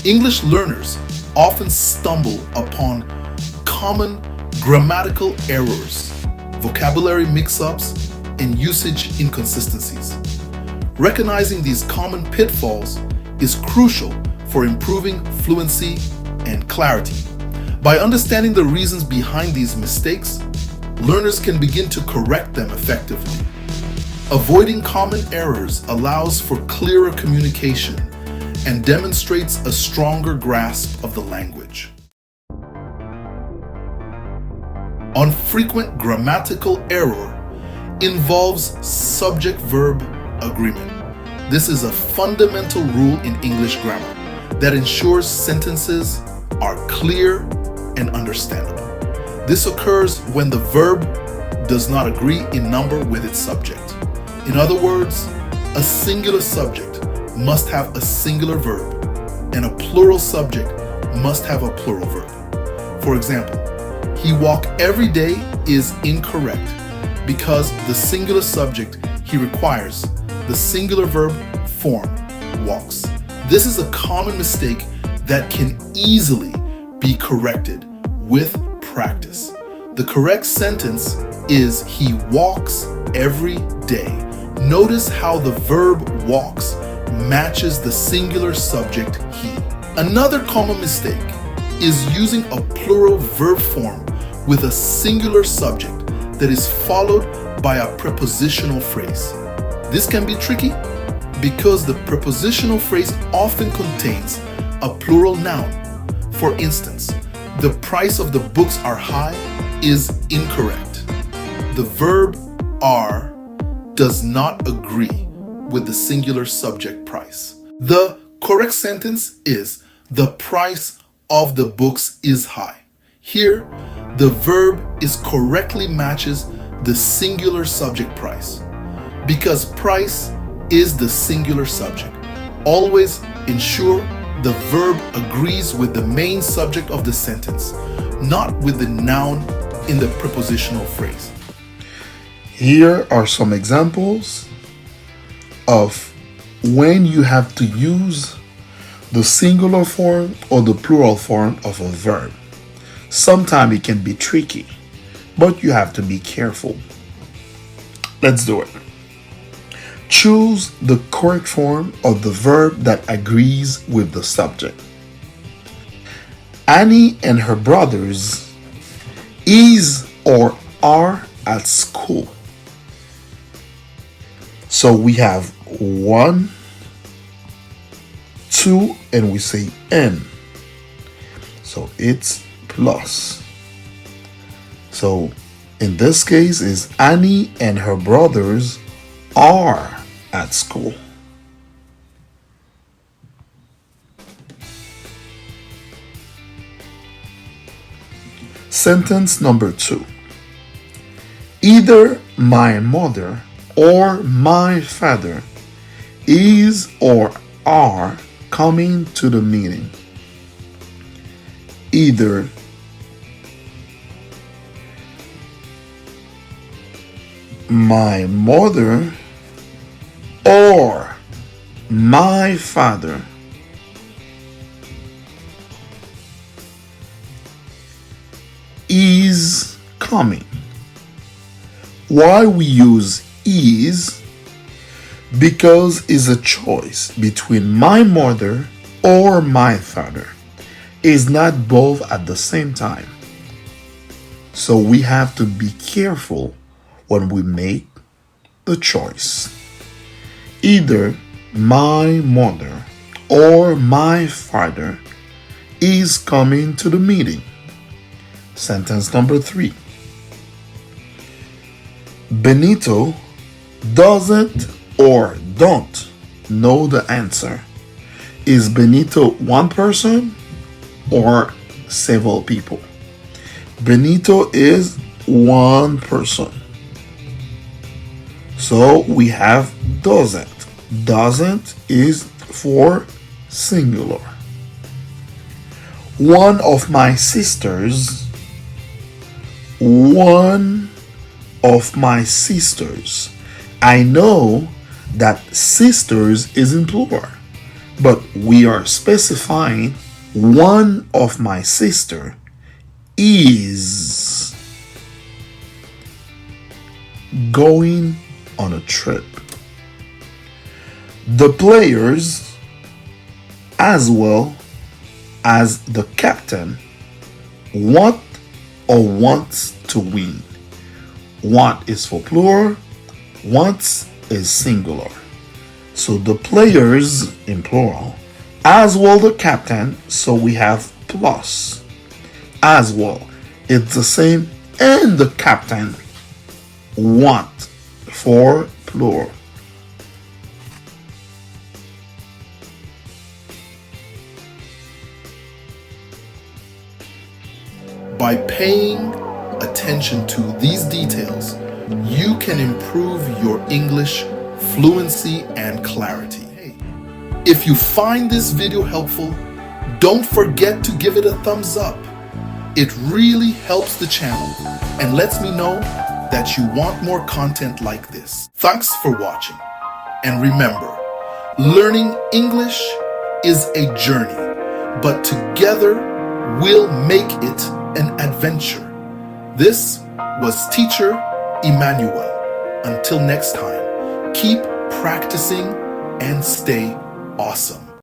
English learners often stumble upon common grammatical errors, vocabulary mix-ups, and usage inconsistencies. Recognizing these common pitfalls is crucial for improving fluency and clarity. By understanding the reasons behind these mistakes, learners can begin to correct them effectively. Avoiding common errors allows for clearer communication and demonstrates a stronger grasp of the language. Unfrequent grammatical error involves subject-verb agreement. This is a fundamental rule in English grammar that ensures sentences are clear and understandable. This occurs when the verb does not agree in number with its subject. In other words, a singular subject must have a singular verb, and a plural subject must have a plural verb. For example, he walk every day is incorrect because the singular subject he requires the singular verb form, walks. This is a common mistake that can easily be corrected with practice. The correct sentence is he walks every day. Notice how the verb walks matches the singular subject he. Another common mistake is using a plural verb form with a singular subject that is followed by a prepositional phrase. This can be tricky because the prepositional phrase often contains a plural noun. For instance, the price of the books are high is incorrect. The verb are does not agree with the singular subject price. The correct sentence is the price of the books is high. Here, the verb is correctly matches the singular subject price. Because price is the singular subject, always ensure the verb agrees with the main subject of the sentence, not with the noun in the prepositional phrase. Here are some examples of when you have to use the singular form or the plural form of a verb. Sometimes it can be tricky, but you have to be careful. Let's do it. Choose the correct form of the verb that agrees with the subject. Annie and her brothers is or are at school. So we have 1, 2, and we say N. So it's plus. So in this case is Annie and her brothers are at school. Sentence number 2. Either my mother or my father is or are coming to the meeting. Either my mother or my father is coming. Why we use is? Because it's a choice between my mother or my father. It's not both at the same time. So we have to be careful when we make the choice. Either my mother or my father is coming to the meeting. Sentence number 3. Benito doesn't or don't know the answer. Is Benito one person or several people? Benito is one person. So we have doesn't. Doesn't is for singular. One of my sisters. One of my sisters. I know that sisters is in plural. but we are specifying one of my sister is going on a trip. The players, as well as the captain, want or wants to win. Want is for plural, wants is singular. So the players in plural, as well the captain, so we have plus. As well, it's the same, and the captain want for plural. By paying attention to these details, you can improve your English fluency and clarity. If you find this video helpful, don't forget to give it a thumbs up. It really helps the channel and lets me know that you want more content like this. Thanks for watching. And remember, learning English is a journey, but together we'll make it an adventure. This was Teacher Emmanuel. Until next time, keep practicing and stay awesome.